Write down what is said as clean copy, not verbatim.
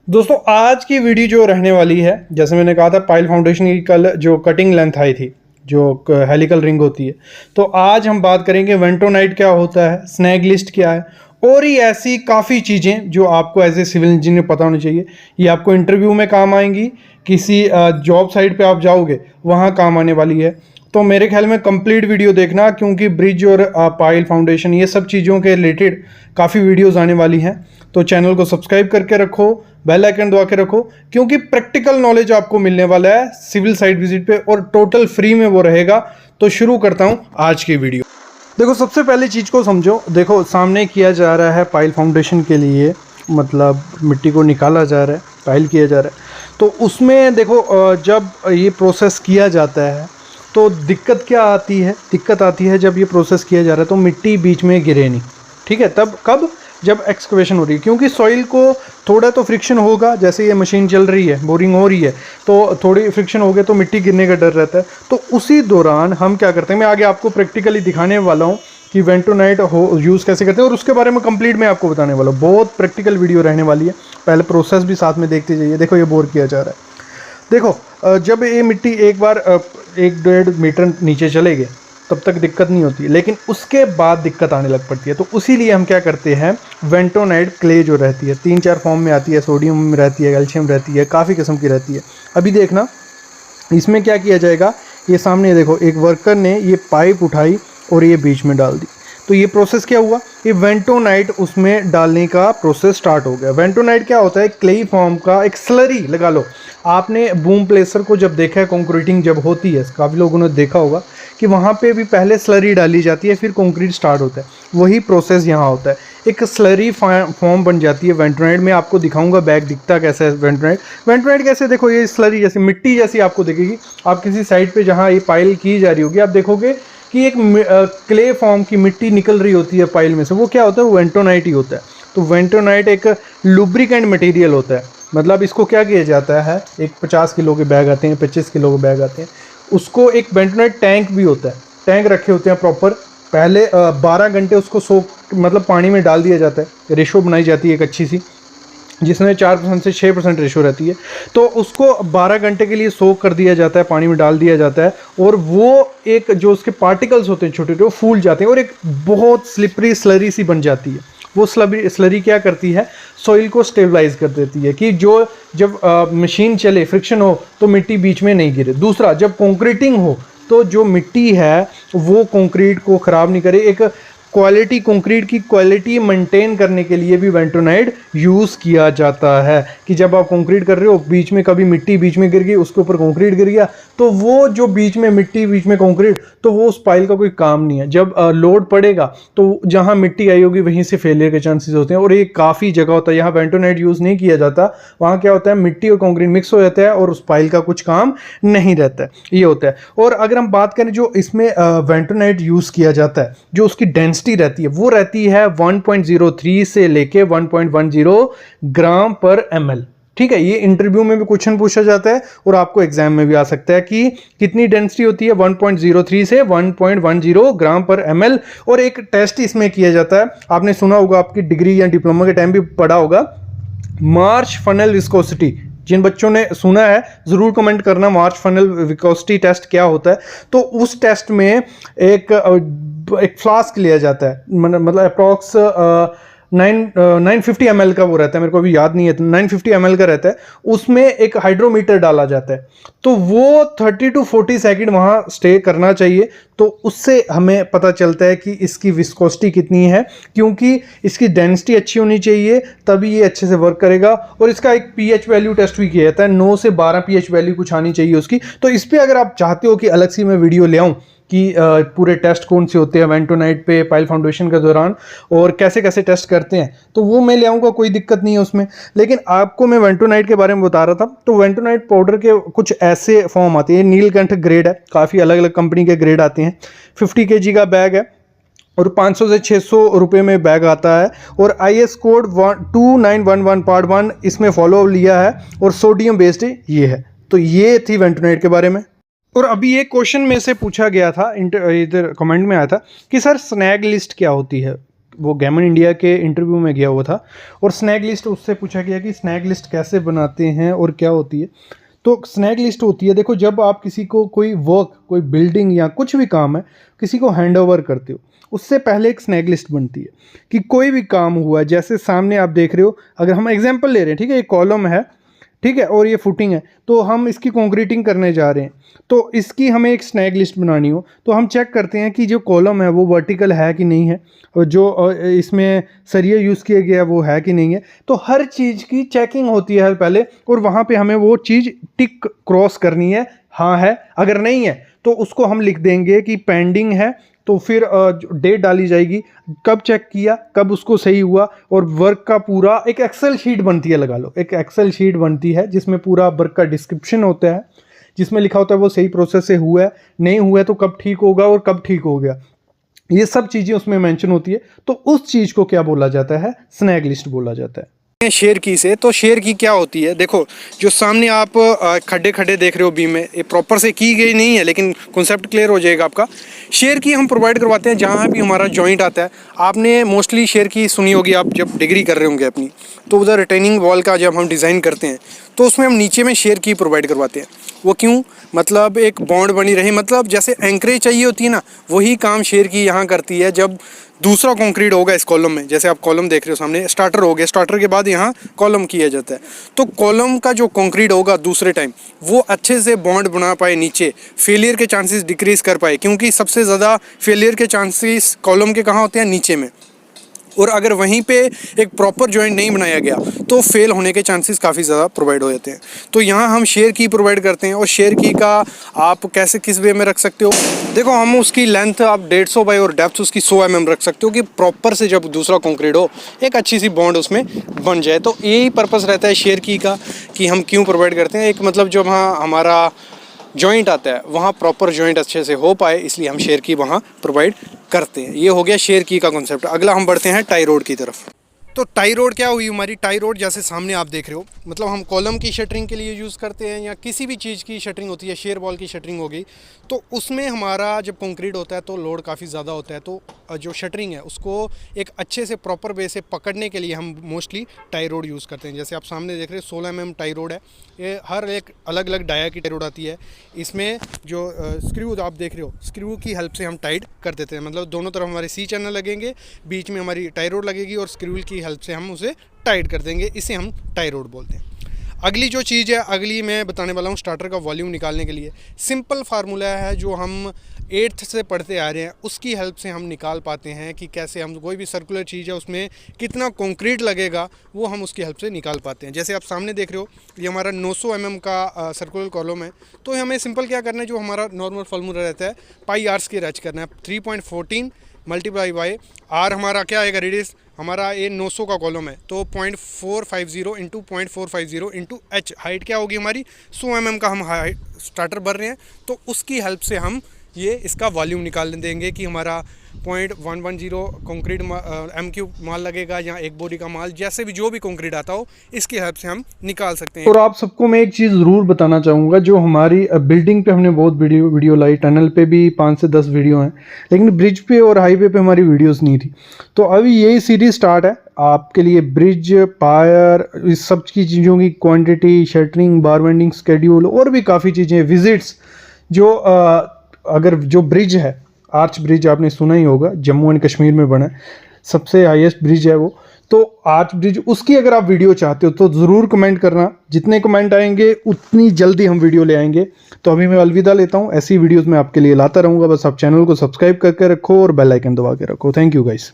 दोस्तों आज की वीडियो जो रहने वाली है, जैसे मैंने कहा था पाइल फाउंडेशन की कल जो कटिंग लेंथ आई थी, जो हेलिकल रिंग होती है, तो आज हम बात करेंगे वेंटोनाइट क्या होता है, स्नैग लिस्ट क्या है और ही ऐसी काफ़ी चीज़ें जो आपको एज ए सिविल इंजीनियर पता होनी चाहिए। ये आपको इंटरव्यू में काम आएंगी, किसी जॉब साइट पे आप जाओगे वहाँ काम आने वाली है। तो मेरे ख्याल में कंप्लीट वीडियो देखना, क्योंकि ब्रिज और पाइल फाउंडेशन ये सब चीज़ों के रिलेटेड काफ़ी वीडियोस आने वाली हैं। तो चैनल को सब्सक्राइब करके रखो, बेल आइकन दबा के रखो, क्योंकि प्रैक्टिकल नॉलेज आपको मिलने वाला है सिविल साइट विजिट पे और टोटल फ्री में वो रहेगा। तो शुरू करता हूँ आज की वीडियो। देखो सबसे पहले चीज़ को समझो। देखो सामने किया जा रहा है पाइल फाउंडेशन के लिए, मतलब मिट्टी को निकाला जा रहा है, पाइल किया जा रहा है। तो उसमें देखो जब ये प्रोसेस किया जाता है तो दिक्कत क्या आती है, दिक्कत आती है जब ये प्रोसेस किया जा रहा है तो मिट्टी बीच में गिरे नहीं, ठीक है। तब कब, जब एक्सकवेशन हो रही है, क्योंकि सॉइल को थोड़ा तो फ्रिक्शन होगा। जैसे ये मशीन चल रही है, बोरिंग हो रही है, तो थोड़ी फ्रिक्शन हो गया तो मिट्टी गिरने का डर रहता है। तो उसी दौरान हम क्या करते हैं, मैं आगे आपको प्रैक्टिकली दिखाने वाला हूँ कि वेंटोनाइट यूज़ कैसे करते हैं और उसके बारे में कंप्लीट मैं आपको बताने वाला हूँ। बहुत प्रैक्टिकल वीडियो रहने वाली है, पहले प्रोसेस भी साथ में देखते जाइए। देखो ये बोर किया जा रहा है। देखो जब ये मिट्टी एक बार 1-1.5 मीटर नीचे चले गए तब तक दिक्कत नहीं होती है, लेकिन उसके बाद दिक्कत आने लग पड़ती है। तो उसीलिए हम क्या करते हैं, वेंटोनाइट क्ले जो रहती है 3-4 फॉर्म में आती है, सोडियम में रहती है, कैल्शियम रहती है, काफ़ी किस्म की रहती है। अभी देखना इसमें क्या किया जाएगा। ये सामने देखो एक वर्कर ने ये पाइप उठाई और ये बीच में डाल दी। तो ये प्रोसेस क्या हुआ, ये वेंटोनाइट उसमें डालने का प्रोसेस स्टार्ट हो गया। वेंटोनाइट क्या होता है, क्लेई फॉर्म का एक स्लरी लगा लो। आपने बूम प्लेसर को जब देखा है, कंक्रीटिंग जब होती है, काफ़ी लोगों ने देखा होगा कि वहाँ पे भी पहले स्लरी डाली जाती है फिर कंक्रीट स्टार्ट होता है। वही प्रोसेस यहाँ होता है, एक स्लरी फॉर्म बन जाती है वेंटोनाइट में। आपको दिखाऊंगा बैग दिखता कैसे है वेंटोनाइट। वेंटोनाइट कैसे, देखो ये स्लरी जैसी मिट्टी जैसी आपको दिखेगी। आप किसी साइड पे जहाँ ये पाइल की जा रही होगी, आप देखोगे कि एक क्ले फॉर्म की मिट्टी निकल रही होती है पाइल में से। वो क्या होता है, वो वेंटोनाइट ही होता है। तो वेंटोनाइट एक लुब्रिकेंट मटेरियल होता है। मतलब इसको क्या किया जाता है, एक 50 किलो के बैग आते हैं, 25 किलो के बैग आते हैं, उसको एक वेंटोनाइट टैंक भी होता है, टैंक रखे होते हैं प्रॉपर। पहले 12 घंटे उसको सोख मतलब पानी में डाल दिया जाता है। रेशो बनाई जाती है एक अच्छी सी, जिसमें 4% से 6% रेशो रहती है। तो उसको 12 घंटे के लिए सोख कर दिया जाता है, पानी में डाल दिया जाता है, और वो एक जो उसके पार्टिकल्स होते हैं छोटे छोटे, वो फूल जाते हैं और एक बहुत स्लिपरी स्लरी सी बन जाती है। वो स्लरी क्या करती है, सॉइल को स्टेबलाइज कर देती है कि जो जब मशीन चले, फ्रिक्शन हो तो मिट्टी बीच में नहीं गिरे। दूसरा, जब कंक्रीटिंग हो तो जो मिट्टी है वो कंक्रीट को ख़राब नहीं करे। एक क्वालिटी, कंक्रीट की क्वालिटी मेंटेन करने के लिए भी वेंटोनाइट यूज़ किया जाता है कि जब आप कंक्रीट कर रहे हो, बीच में कभी मिट्टी बीच में गिर गई, उसके ऊपर कंक्रीट गिर गया, तो वो जो बीच में मिट्टी, बीच में कंक्रीट, तो वो उस पाइल का कोई काम नहीं है। जब लोड पड़ेगा तो जहाँ मिट्टी आई होगी वहीं से फेलियर के चांसेस होते हैं। और ये काफ़ी जगह होता है, यहाँ वेंटोनाइट यूज़ नहीं किया जाता। वहाँ क्या होता है, मिट्टी और कंक्रीट मिक्स हो जाता है और उस पाइल का कुछ काम नहीं रहता है, ये होता है। और अगर हम बात करें जो इसमें वेंटोनाइट यूज़ किया जाता है, जो उसकी डेंसिटी रहती है वो रहती है 1.03 से लेके 1.10 ग्राम पर ml, ठीक है। ये इंटरव्यू में भी क्वेश्चन पूछा जाता है और आपको एग्जाम में भी आ सकता है कि कितनी डेंसिटी होती है, 1.03 से 1.10 ग्राम पर ml। और एक टेस्ट इसमें किया जाता है, आपने सुना होगा, आपकी डिग्री या डिप्लोमा के टाइम भी पढ़ा होगा, मार्च फनल विस्कोसिटी। जिन बच्चों ने सुना है ज़रूर कमेंट करना, मार्च फनल विस्कोसिटी टेस्ट क्या होता है। तो उस टेस्ट में एक फ्लास्क लिया जाता है, मतलब अप्रॉक्स 950 ml का वो रहता है, मेरे को अभी याद नहीं है, 950 ml का रहता है। उसमें एक हाइड्रोमीटर डाला जाता है, तो वो 30 to 40 सेकंड वहाँ स्टे करना चाहिए। तो उससे हमें पता चलता है कि इसकी विस्कोसिटी कितनी है, क्योंकि इसकी डेंसिटी अच्छी होनी चाहिए तभी ये अच्छे से वर्क करेगा। और इसका एक पीएच वैल्यू टेस्ट भी किया जाता है, 9 से 12 पीएच वैल्यू कुछ आनी चाहिए उसकी। तो इस पर अगर आप चाहते हो कि अलग से मैं वीडियो ले आऊँ कि पूरे टेस्ट कौन से होते हैं वेंटोनाइट पे पाइल फाउंडेशन के दौरान और कैसे कैसे टेस्ट करते हैं, तो वो मैं ले आऊँगा, कोई दिक्कत नहीं है उसमें। लेकिन आपको मैं वेंटोनाइट के बारे में बता रहा था। तो वेंटोनाइट पाउडर के कुछ ऐसे फॉर्म आते हैं, नीलकंठ ग्रेड है, काफ़ी अलग अलग कंपनी के ग्रेड आते हैं। 50 kg का बैग है और 500 से 600 रुपये में बैग आता है। और IS कोड 2911 पार्ट 1 इसमें फॉलो लिया है और सोडियम बेस्ड ये है। तो ये थी वेंटोनाइट के बारे में। और अभी एक क्वेश्चन में से पूछा गया था, इधर कमेंट में आया था कि सर स्नैग लिस्ट क्या होती है। वो गैमन इंडिया के इंटरव्यू में गया हुआ था और स्नैग लिस्ट उससे पूछा गया कि स्नैग लिस्ट कैसे बनाते हैं और क्या होती है। तो स्नैग लिस्ट होती है, देखो जब आप किसी को कोई वर्क, कोई बिल्डिंग या कुछ भी काम है किसी को हैंड ओवर करते हो, उससे पहले एक स्नैग लिस्ट बनती है कि कोई भी काम हुआ, जैसे सामने आप देख रहे हो, अगर हम एग्जांपल ले रहे हैं, ठीक है, ये कॉलम है, ठीक है, और ये फुटिंग है, तो हम इसकी कंक्रीटिंग करने जा रहे हैं, तो इसकी हमें एक स्नैग लिस्ट बनानी हो तो हम चेक करते हैं कि जो कॉलम है वो वर्टिकल है कि नहीं है, और जो इसमें सरिया यूज़ किया गया वो है कि नहीं है। तो हर चीज़ की चेकिंग होती है पहले, और वहाँ पे हमें वो चीज़ टिक क्रॉस करनी है, हाँ है, अगर नहीं है तो उसको हम लिख देंगे कि पेंडिंग है, तो फिर डेट डाली जाएगी, कब चेक किया, कब उसको सही हुआ, और वर्क का पूरा एक एक्सेल शीट बनती है, लगा लो एक एक्सेल शीट बनती है जिसमें पूरा वर्क का डिस्क्रिप्शन होता है, जिसमें लिखा होता है वो सही प्रोसेस से हुआ है, नहीं हुआ है तो कब ठीक होगा और कब ठीक हो गया, ये सब चीज़ें उसमें मेंशन होती है। तो उस चीज़ को क्या बोला जाता है, स्नैग लिस्ट बोला जाता है। शेयर की से, तो शेयर की क्या होती है, देखो जो सामने आप खड्डे खड्डे देख रहे हो बीम में, ये प्रॉपर से की गई नहीं है लेकिन कॉन्सेप्ट क्लियर हो जाएगा आपका। शेयर की हम प्रोवाइड करवाते हैं जहाँ भी हमारा जॉइंट आता है। आपने मोस्टली शेयर की सुनी होगी, आप जब डिग्री कर रहे होंगे अपनी, तो उधर रिटेनिंग वॉल का जब हम डिज़ाइन करते हैं तो उसमें हम नीचे में शेयर की प्रोवाइड करवाते हैं। वो क्यों, मतलब एक बॉन्ड बनी रही, मतलब जैसे एंकरेज चाहिए होती है ना, वही काम शेयर की यहाँ करती है। जब दूसरा कंक्रीट होगा इस कॉलम में, जैसे आप कॉलम देख रहे हो सामने, स्टार्टर हो गया, स्टार्टर के बाद यहाँ कॉलम किया जाता है, तो कॉलम का जो कंक्रीट होगा दूसरे टाइम वो अच्छे से बॉन्ड बना पाए, नीचे फेलियर के चांसेस डिक्रीज कर पाए, क्योंकि सबसे ज़्यादा फेलियर के चांसेस कॉलम के कहाँ होते हैं, नीचे में। और अगर वहीं पे एक प्रॉपर जॉइंट नहीं बनाया गया तो फेल होने के चांसेस काफ़ी ज़्यादा प्रोवाइड हो जाते हैं। तो यहाँ हम शेयर की प्रोवाइड करते हैं, और शेयर की का आप कैसे किस वे में रख सकते हो, देखो हम उसकी लेंथ आप 150 बाई और डेप्थ उसकी 100 mm रख सकते हो कि प्रॉपर से जब दूसरा कंक्रीट हो एक अच्छी सी बॉन्ड उसमें बन जाए। तो यही पर्पज़ रहता है शेयर की का कि हम क्यों प्रोवाइड करते हैं, एक मतलब जब हाँ हमारा जॉइंट आता है वहाँ प्रॉपर जॉइंट अच्छे से हो पाए, इसलिए हम शेयर की वहाँ प्रोवाइड करते हैं। ये हो गया शेयर की का कॉन्सेप्ट। अगला हम बढ़ते हैं टाई रोड की तरफ। तो टाई रोड क्या हुई हमारी, टाई रोड जैसे सामने आप देख रहे हो, मतलब हम कॉलम की शटरिंग के लिए यूज़ करते हैं या किसी भी चीज़ की शटरिंग होती है, शेयर वॉल की शटरिंग हो गई, तो उसमें हमारा जब कंक्रीट होता है तो लोड काफ़ी ज़्यादा होता है, तो जो शटरिंग है उसको एक अच्छे से प्रॉपर वे से पकड़ने के लिए हम मोस्टली टाई रोड यूज़ करते हैं। जैसे आप सामने देख रहे हैं 16 mm टाई रोड है, ये हर एक अलग अलग डाया की टाई रोड आती है। इसमें जो स्क्रू आप देख रहे हो, स्क्रू की हेल्प से हम टाइट कर देते हैं, मतलब दोनों तरफ हमारे सी चैनल लगेंगे, बीच में हमारी टाई रोड लगेगी और स्क्रू की हेल्प से हम उसे टाइट कर देंगे, इसे हम टाई रोड बोलते हैं। अगली जो चीज़ है, अगली मैं बताने वाला हूँ स्टार्टर का वॉल्यूम निकालने के लिए सिंपल फार्मूला है जो हम 8th से पढ़ते आ रहे हैं, उसकी हेल्प से हम निकाल पाते हैं कि कैसे हम कोई भी सर्कुलर चीज़ है उसमें कितना कंक्रीट लगेगा, वो हम उसकी हेल्प से निकाल पाते हैं। जैसे आप सामने देख रहे हो ये हमारा 900 mm का सर्कुलर कॉलम है, तो हमें सिंपल क्या करना है, जो हमारा नॉर्मल फार्मूला रहता है पाई आर स्क्वायर एच करना है, 3.14 मल्टीप्लाई बाई आर हमारा क्या आएगा, रेडियस हमारा ये 900 का कॉलम है, तो 0.450 इंटू 0.450 इंटू एच, हाइट क्या होगी हमारी 100 mm का हम हाइट स्टार्टर भर रहे हैं, तो उसकी हेल्प से हम ये इसका वॉल्यूम निकाल देंगे कि हमारा 0.110 कंक्रीट MQ माल लगेगा या एक बोरी का माल, जैसे भी जो भी कंक्रीट आता हो इसकी हेल्प से हम निकाल सकते हैं। और आप सबको मैं एक चीज़ ज़रूर बताना चाहूँगा, जो हमारी बिल्डिंग पे हमने बहुत वीडियो लाई, टनल पे भी 5 से 10 वीडियो हैं, लेकिन ब्रिज पे और हाईवे पे हमारी वीडियोस नहीं थी। तो अभी यही सीरीज स्टार्ट है आपके लिए, ब्रिज, पायर, इस सब की चीज़ों की क्वांटिटी, शटरिंग, बार बेंडिंग, स्केड्यूल और भी काफ़ी चीज़ें, विजिट्स, जो अगर जो ब्रिज है, आर्च ब्रिज आपने सुना ही होगा, जम्मू एंड कश्मीर में बना है, सबसे हाईएस्ट ब्रिज है वो, तो आर्च ब्रिज, उसकी अगर आप वीडियो चाहते हो तो ज़रूर कमेंट करना, जितने कमेंट आएंगे उतनी जल्दी हम वीडियो ले आएंगे। तो अभी मैं अलविदा लेता हूँ, ऐसी वीडियोस मैं आपके लिए लाता रहूँगा, बस आप चैनल को सब्सक्राइब करके रखो और बेल आइकन दबा के रखो। Thank you guys.